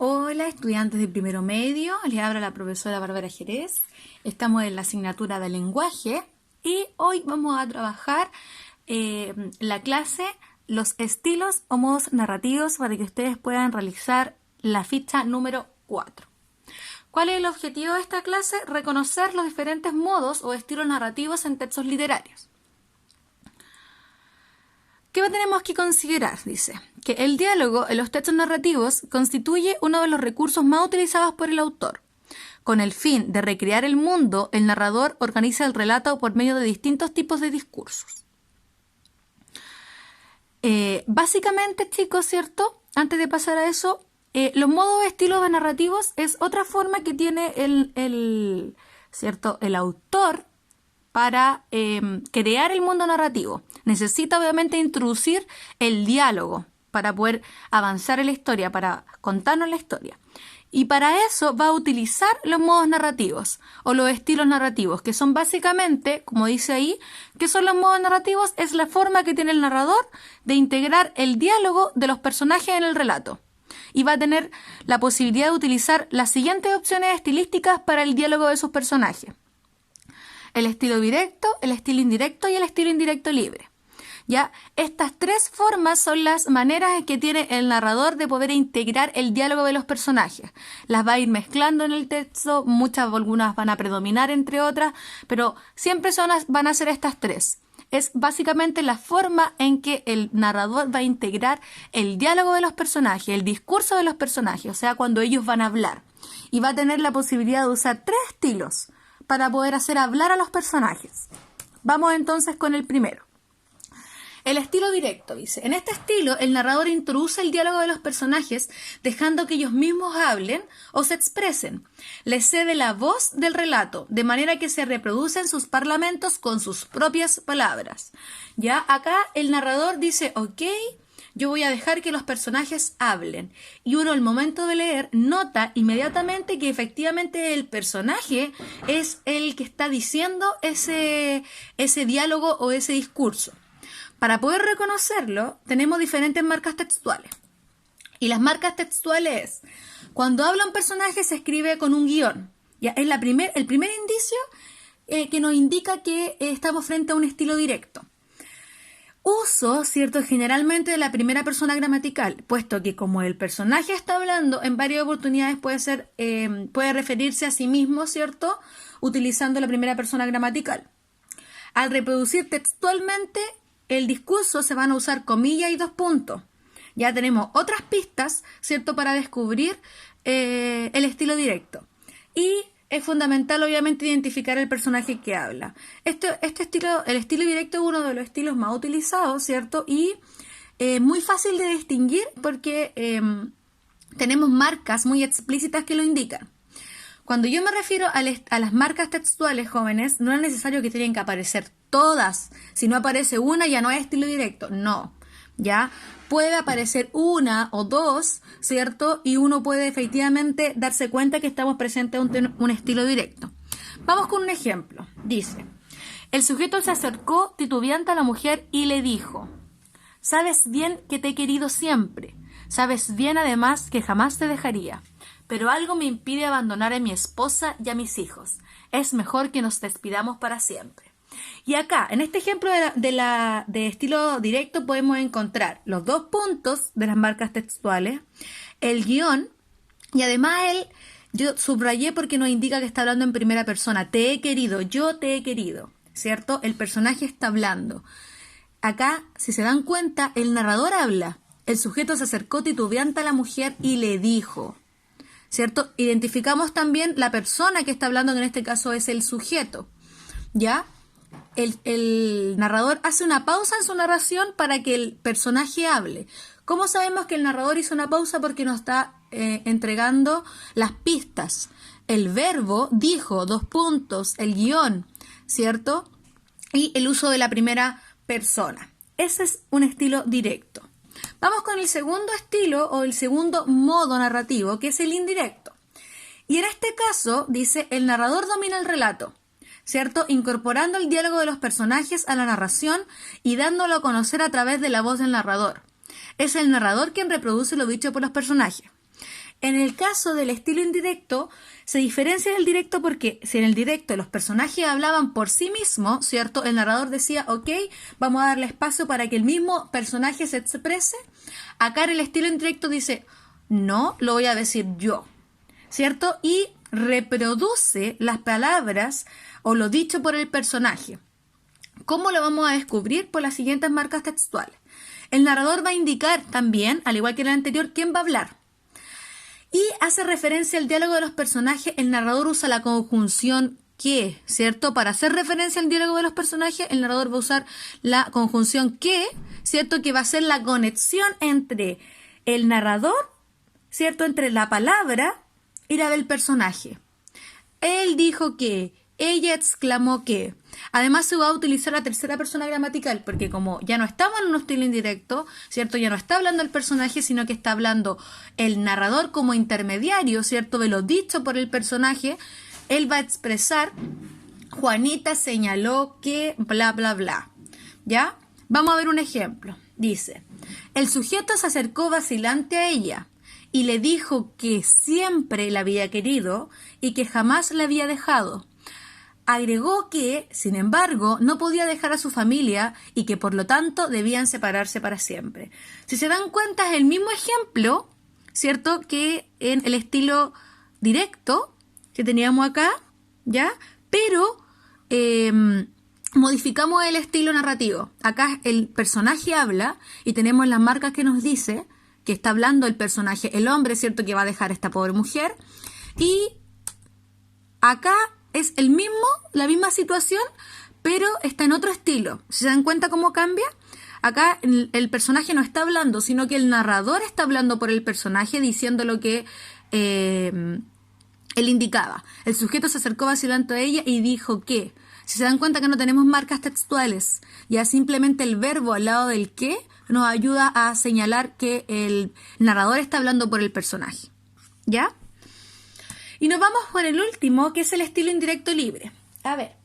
Hola, estudiantes de primero medio, les habla la profesora Bárbara Jerez. Estamos en la asignatura de lenguaje y hoy vamos a trabajar la clase Los estilos o modos narrativos para que ustedes puedan realizar la ficha número 4. ¿Cuál es el objetivo de esta clase? Reconocer los diferentes modos o estilos narrativos en textos literarios. ¿Qué tenemos que considerar? Dice que el diálogo en los textos narrativos constituye uno de los recursos más utilizados por el autor. Con el fin de recrear el mundo, el narrador organiza el relato por medio de distintos tipos de discursos. Básicamente, chicos, ¿cierto? Antes de pasar a eso, los modos o estilos narrativos es otra forma que tiene ¿cierto? El autor para crear el mundo narrativo. Necesita obviamente introducir el diálogo para poder avanzar en la historia, para contarnos la historia. Y para eso va a utilizar los modos narrativos o los estilos narrativos, que son básicamente, como dice ahí, ¿qué son los modos narrativos? Es la forma que tiene el narrador de integrar el diálogo de los personajes en el relato. Y va a tener la posibilidad de utilizar las siguientes opciones estilísticas para el diálogo de sus personajes: el estilo directo, el estilo indirecto y el estilo indirecto libre. ¿Ya? Estas tres formas son las maneras en que tiene el narrador de poder integrar el diálogo de los personajes. Las va a ir mezclando en el texto, algunas van a predominar entre otras, pero siempre van a ser estas tres. Es básicamente la forma en que el narrador va a integrar el diálogo de los personajes, el discurso de los personajes, o sea, cuando ellos van a hablar. Y va a tener la posibilidad de usar tres estilos para poder hacer hablar a los personajes. Vamos entonces con el primero. El estilo directo, dice. En este estilo, el narrador introduce el diálogo de los personajes, dejando que ellos mismos hablen o se expresen. Les cede la voz del relato, de manera que se reproducen sus parlamentos con sus propias palabras. Ya acá el narrador dice, ok, yo voy a dejar que los personajes hablen. Y uno al momento de leer nota inmediatamente que efectivamente el personaje es el que está diciendo ese diálogo o ese discurso. Para poder reconocerlo, tenemos diferentes marcas textuales. Y las marcas textuales es, cuando habla un personaje se escribe con un guión. Ya es el primer indicio que nos indica que estamos frente a un estilo directo. Uso, ¿cierto?, generalmente de la primera persona gramatical, puesto que como el personaje está hablando, en varias oportunidades puede referirse a sí mismo, ¿cierto?, utilizando la primera persona gramatical. Al reproducir textualmente el discurso se van a usar comillas y dos puntos. Ya tenemos otras pistas, ¿cierto?, para descubrir el estilo directo. Y es fundamental, obviamente, identificar el personaje que habla. El estilo directo es uno de los estilos más utilizados, ¿cierto? Y muy fácil de distinguir porque tenemos marcas muy explícitas que lo indican. Cuando yo me refiero a las marcas textuales, jóvenes, no es necesario que tienen que aparecer todas. Si no aparece una, ya no es estilo directo. No, ¿ya? Puede aparecer una o dos, ¿cierto? Y uno puede efectivamente darse cuenta que estamos presentes a un estilo directo. Vamos con un ejemplo. Dice, el sujeto se acercó titubeante a la mujer y le dijo, «Sabes bien que te he querido siempre. Sabes bien además que jamás te dejaría. Pero algo me impide abandonar a mi esposa y a mis hijos. Es mejor que nos despidamos para siempre». Y acá, en este ejemplo de estilo directo, podemos encontrar los dos puntos de las marcas textuales, el guión, y además yo subrayé porque nos indica que está hablando en primera persona. Te he querido, yo te he querido, ¿cierto? El personaje está hablando. Acá, si se dan cuenta, el narrador habla. El sujeto se acercó titubeante a la mujer y le dijo, ¿cierto? Identificamos también la persona que está hablando, que en este caso es el sujeto, ¿ya? El narrador hace una pausa en su narración para que el personaje hable. ¿Cómo sabemos que el narrador hizo una pausa? Porque nos está entregando las pistas. El verbo, dijo, dos puntos, el guión, ¿cierto? Y el uso de la primera persona. Ese es un estilo directo. Vamos con el segundo estilo o el segundo modo narrativo, que es el indirecto. Y en este caso, dice, el narrador domina el relato, ¿cierto? Incorporando el diálogo de los personajes a la narración y dándolo a conocer a través de la voz del narrador. Es el narrador quien reproduce lo dicho por los personajes. En el caso del estilo indirecto, se diferencia del directo porque si en el directo los personajes hablaban por sí mismos, ¿cierto? El narrador decía, ok, vamos a darle espacio para que el mismo personaje se exprese. Acá en el estilo indirecto dice, no, lo voy a decir yo, ¿cierto? Y reproduce las palabras o lo dicho por el personaje. ¿Cómo lo vamos a descubrir? Por las siguientes marcas textuales. El narrador va a indicar también, al igual que en el anterior, quién va a hablar. Y hace referencia al diálogo de los personajes, el narrador usa la conjunción que, ¿cierto? Para hacer referencia al diálogo de los personajes, el narrador va a usar la conjunción que, ¿cierto? Que va a ser la conexión entre el narrador, ¿cierto? Entre la palabra y la del personaje. Él dijo que, ella exclamó que. Además se va a utilizar la tercera persona gramatical porque como ya no estamos en un estilo indirecto, ¿cierto? Ya no está hablando el personaje, sino que está hablando el narrador como intermediario, ¿cierto? De lo dicho por el personaje, él va a expresar, Juanita señaló que bla, bla, bla. ¿Ya? Vamos a ver un ejemplo. Dice, el sujeto se acercó vacilante a ella y le dijo que siempre la había querido y que jamás la había dejado. Agregó que, sin embargo, no podía dejar a su familia y que por lo tanto debían separarse para siempre. Si se dan cuenta es el mismo ejemplo, ¿cierto? Que en el estilo directo que teníamos acá, ¿ya? Pero modificamos el estilo narrativo. Acá el personaje habla y tenemos las marcas que nos dice que está hablando el personaje, el hombre, ¿cierto? Que va a dejar a esta pobre mujer. Y acá es la misma situación, pero está en otro estilo. ¿Se dan cuenta cómo cambia? Acá el personaje no está hablando, sino que el narrador está hablando por el personaje, diciendo lo que él indicaba. El sujeto se acercó vacilante a ella y dijo que. Si se dan cuenta que no tenemos marcas textuales, ya simplemente el verbo al lado del que nos ayuda a señalar que el narrador está hablando por el personaje. ¿Ya? Y nos vamos por el último, que es el estilo indirecto libre. A ver,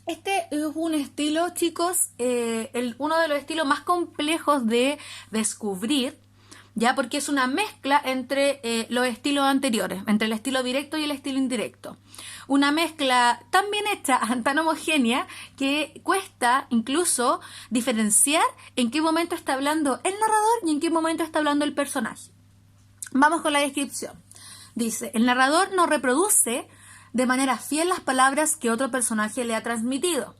este es un estilo, chicos, uno de los estilos más complejos de descubrir, ya porque es una mezcla entre los estilos anteriores, entre el estilo directo y el estilo indirecto. Una mezcla tan bien hecha, tan homogénea, que cuesta incluso diferenciar en qué momento está hablando el narrador y en qué momento está hablando el personaje. Vamos con la descripción. Dice, el narrador no reproduce de manera fiel las palabras que otro personaje le ha transmitido.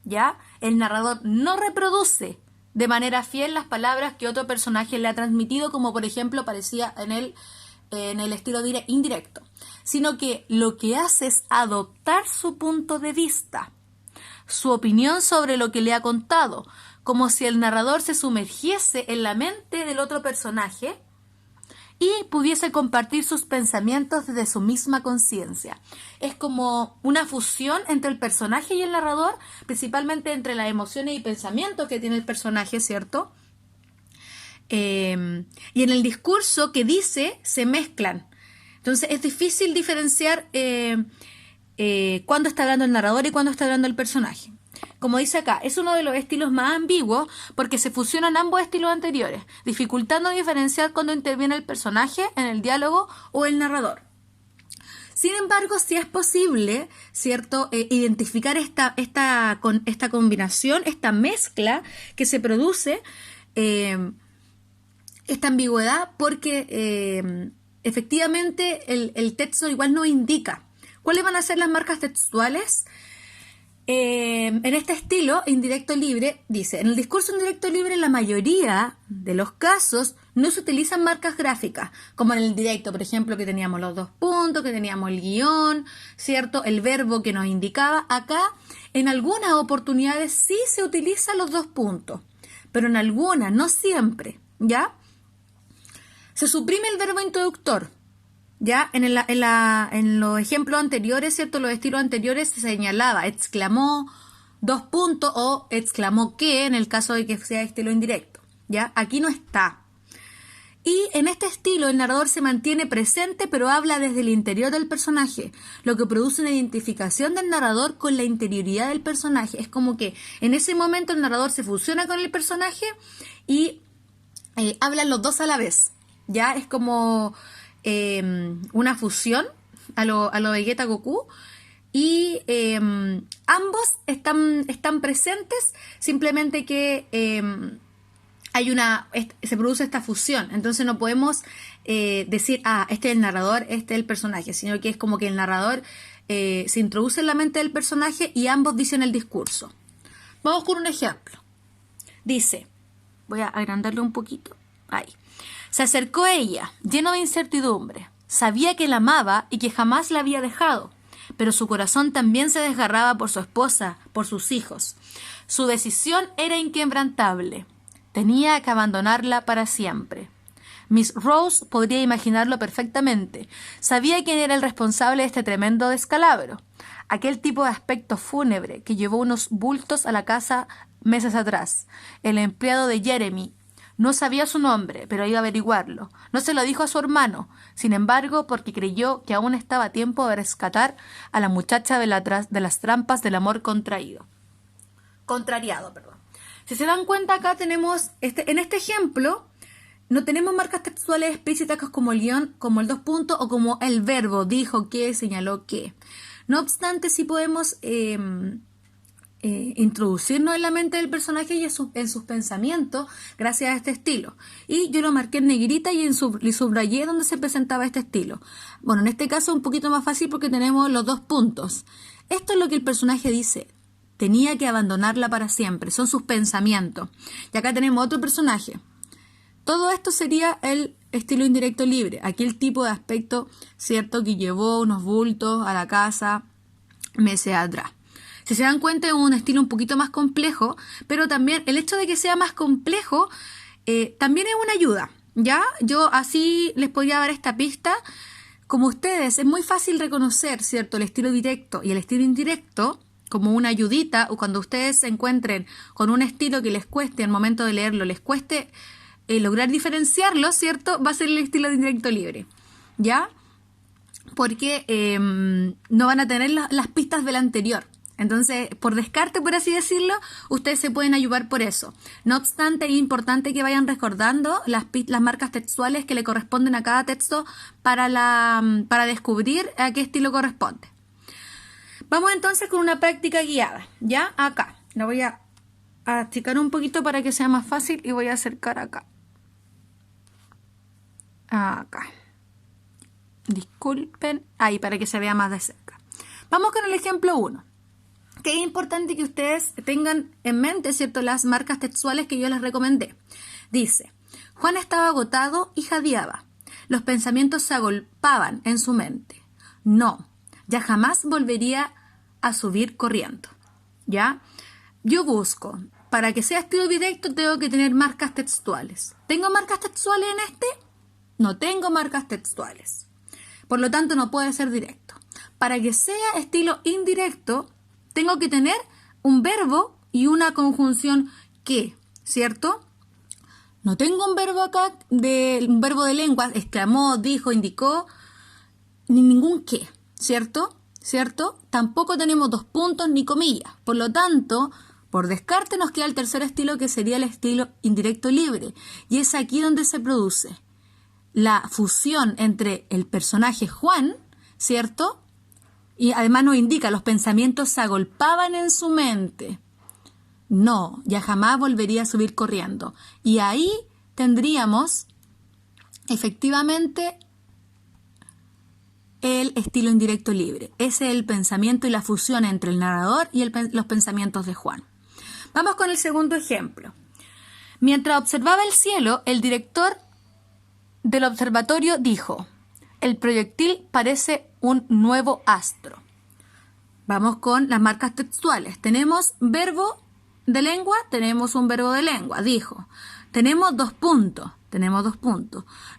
¿Ya? El narrador no reproduce de manera fiel las palabras que otro personaje le ha transmitido, como por ejemplo parecía en el estilo indirecto, sino que lo que hace es adoptar su punto de vista, su opinión sobre lo que le ha contado, como si el narrador se sumergiese en la mente del otro personaje y pudiese compartir sus pensamientos desde su misma conciencia. Es como una fusión entre el personaje y el narrador, principalmente entre las emociones y pensamientos que tiene el personaje, ¿cierto? Y en el discurso que dice se mezclan. Entonces es difícil diferenciar cuándo está hablando el narrador y cuándo está hablando el personaje. Como dice acá, es uno de los estilos más ambiguos porque se fusionan ambos estilos anteriores, dificultando diferenciar cuando interviene el personaje en el diálogo o el narrador. Sin embargo, sí es posible, ¿cierto?, identificar esta combinación, esta mezcla que se produce, esta ambigüedad, porque efectivamente el texto igual nos indica cuáles van a ser las marcas textuales. En este estilo indirecto libre, dice, en el discurso indirecto libre en la mayoría de los casos no se utilizan marcas gráficas, como en el directo, por ejemplo, que teníamos los dos puntos, que teníamos el guión, ¿cierto? El verbo que nos indicaba. Acá, en algunas oportunidades sí se utilizan los dos puntos, pero en algunas, no siempre, ¿ya? Se suprime el verbo introductor. Ya en los ejemplos anteriores, ¿cierto? Los estilos anteriores se señalaba, exclamó, dos puntos, o exclamó que, en el caso de que sea estilo indirecto. ¿Ya? Aquí no está. Y en este estilo el narrador se mantiene presente, pero habla desde el interior del personaje, lo que produce una identificación del narrador con la interioridad del personaje. Es como que en ese momento el narrador se fusiona con el personaje y hablan los dos a la vez. ¿Ya? Es como una fusión a lo Vegeta Goku. Y ambos están presentes, simplemente que se produce esta fusión. Entonces no podemos decir, este es el narrador, este es el personaje, sino que es como que el narrador se introduce en la mente del personaje y ambos dicen el discurso. Vamos con un ejemplo. Dice, voy a agrandarlo un poquito. Ahí. Se acercó a ella, lleno de incertidumbre. Sabía que la amaba y que jamás la había dejado, pero su corazón también se desgarraba por su esposa, por sus hijos. Su decisión era inquebrantable. Tenía que abandonarla para siempre. Miss Rose podría imaginarlo perfectamente. Sabía quién era el responsable de este tremendo descalabro. Aquel tipo de aspecto fúnebre que llevó unos bultos a la casa meses atrás. El empleado de Jeremy. No sabía su nombre, pero iba a averiguarlo. No se lo dijo a su hermano, sin embargo, porque creyó que aún estaba a tiempo de rescatar a la muchacha de las trampas del amor contrariado. Si se dan cuenta, acá tenemos, en este ejemplo, no tenemos marcas textuales explícitas como el guión, como el 2 puntos o como el verbo, dijo que, señaló que. No obstante, sí podemos introducirnos en la mente del personaje y en sus pensamientos gracias a este estilo. Y yo lo marqué en negrita y subrayé donde se presentaba este estilo. Bueno, en este caso es un poquito más fácil porque tenemos los 2 puntos. Esto es lo que el personaje dice. Tenía que abandonarla para siempre. Son sus pensamientos. Y acá tenemos otro personaje. Todo esto sería el estilo indirecto libre. Aquel tipo de aspecto, ¿cierto?, que llevó unos bultos a la casa meses atrás. Si se dan cuenta, es un estilo un poquito más complejo, pero también el hecho de que sea más complejo también es una ayuda, ¿ya? Yo así les podría dar esta pista. Como ustedes, es muy fácil reconocer, ¿cierto?, el estilo directo y el estilo indirecto como una ayudita, o cuando ustedes se encuentren con un estilo que les cueste al momento de leerlo, les cueste lograr diferenciarlo, ¿cierto?, va a ser el estilo indirecto libre, ¿ya? Porque no van a tener las pistas del anterior. Entonces, por descarte, por así decirlo, ustedes se pueden ayudar por eso. No obstante, es importante que vayan recordando las marcas textuales que le corresponden a cada texto para descubrir a qué estilo corresponde. Vamos entonces con una práctica guiada. ¿Ya? Acá. La voy a achicar un poquito para que sea más fácil y voy a acercar acá. Acá. Disculpen. Ahí, para que se vea más de cerca. Vamos con el ejemplo 1. Que es importante que ustedes tengan en mente, ¿cierto?, las marcas textuales que yo les recomendé. Dice, Juan estaba agotado y jadeaba. Los pensamientos se agolpaban en su mente. No, ya jamás volvería a subir corriendo. ¿Ya? Yo busco, para que sea estilo directo, tengo que tener marcas textuales. ¿Tengo marcas textuales en este? No tengo marcas textuales. Por lo tanto, no puede ser directo. Para que sea estilo indirecto, tengo que tener un verbo y una conjunción que, ¿cierto? No tengo un verbo acá, un verbo de lengua, exclamó, dijo, indicó, ni ningún que, ¿cierto? ¿Cierto? Tampoco tenemos 2 puntos ni comillas. Por lo tanto, por descarte nos queda el tercer estilo, que sería el estilo indirecto libre. Y es aquí donde se produce la fusión entre el personaje Juan, ¿cierto?, y además nos indica, los pensamientos se agolpaban en su mente. No, ya jamás volvería a subir corriendo. Y ahí tendríamos efectivamente el estilo indirecto libre. Ese es el pensamiento y la fusión entre el narrador y los pensamientos de Juan. Vamos con el segundo ejemplo. Mientras observaba el cielo, el director del observatorio dijo: el proyectil parece un nuevo astro. Vamos con las marcas textuales. Tenemos verbo de lengua, tenemos un verbo de lengua, dijo. Tenemos 2 puntos,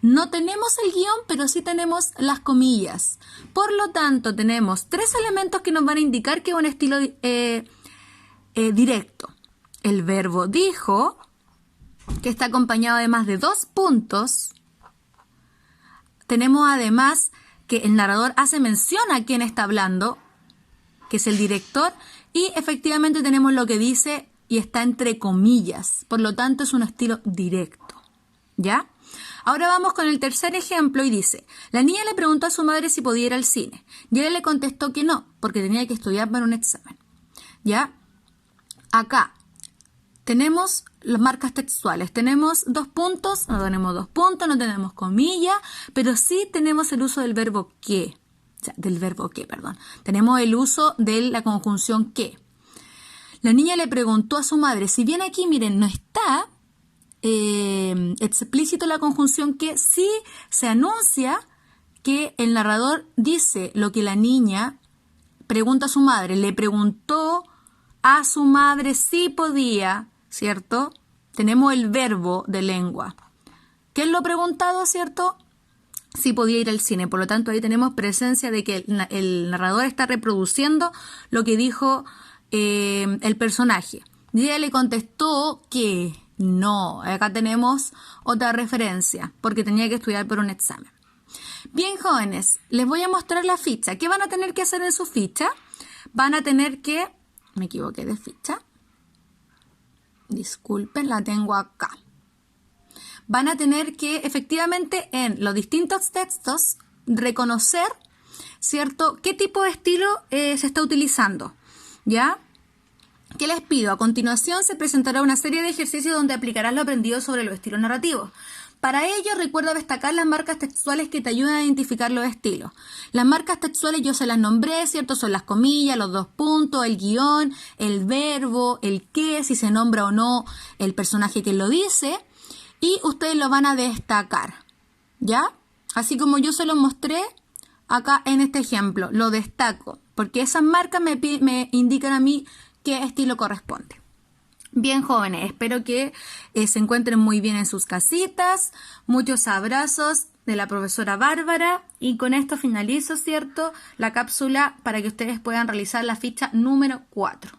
No tenemos el guión, pero sí tenemos las comillas. Por lo tanto, tenemos 3 elementos que nos van a indicar que es un estilo directo. El verbo dijo, que está acompañado además de 2 puntos. Tenemos además que el narrador hace mención a quién está hablando, que es el director, y efectivamente tenemos lo que dice y está entre comillas. Por lo tanto, es un estilo directo. ¿Ya? Ahora vamos con el tercer ejemplo y dice, la niña le preguntó a su madre si podía ir al cine y ella le contestó que no, porque tenía que estudiar para un examen. ¿Ya? Acá tenemos las marcas textuales, tenemos dos puntos, no tenemos comillas, pero sí tenemos el uso del verbo que, tenemos el uso de la conjunción que. La niña le preguntó a su madre, si bien aquí, miren, no está explícito la conjunción que, sí se anuncia que el narrador dice lo que la niña pregunta a su madre, le preguntó a su madre si podía, ¿cierto? Tenemos el verbo de lengua. ¿Qué es lo preguntado, cierto? Si podía ir al cine. Por lo tanto, ahí tenemos presencia de que el narrador está reproduciendo lo que dijo el personaje. Y ella le contestó que no. Acá tenemos otra referencia, porque tenía que estudiar por un examen. Bien, jóvenes, les voy a mostrar la ficha. ¿Qué van a tener que hacer en su ficha? Van a tener que... Me equivoqué de ficha. Disculpen, la tengo acá. Van a tener que, efectivamente, en los distintos textos, reconocer, ¿cierto?, qué tipo de estilo se está utilizando. ¿Ya? ¿Qué les pido? A continuación se presentará una serie de ejercicios donde aplicarás lo aprendido sobre los estilos narrativos. Para ello, recuerda destacar las marcas textuales que te ayudan a identificar los estilos. Las marcas textuales yo se las nombré, ¿cierto? Son las comillas, los dos puntos, el guión, el verbo, el qué, si se nombra o no el personaje que lo dice. Y ustedes lo van a destacar, ¿ya? Así como yo se lo mostré acá en este ejemplo, lo destaco, porque esas marcas me indican a mí qué estilo corresponde. Bien, jóvenes, espero que se encuentren muy bien en sus casitas. Muchos abrazos de la profesora Bárbara. Y con esto finalizo, ¿cierto?, la cápsula para que ustedes puedan realizar la ficha número 4.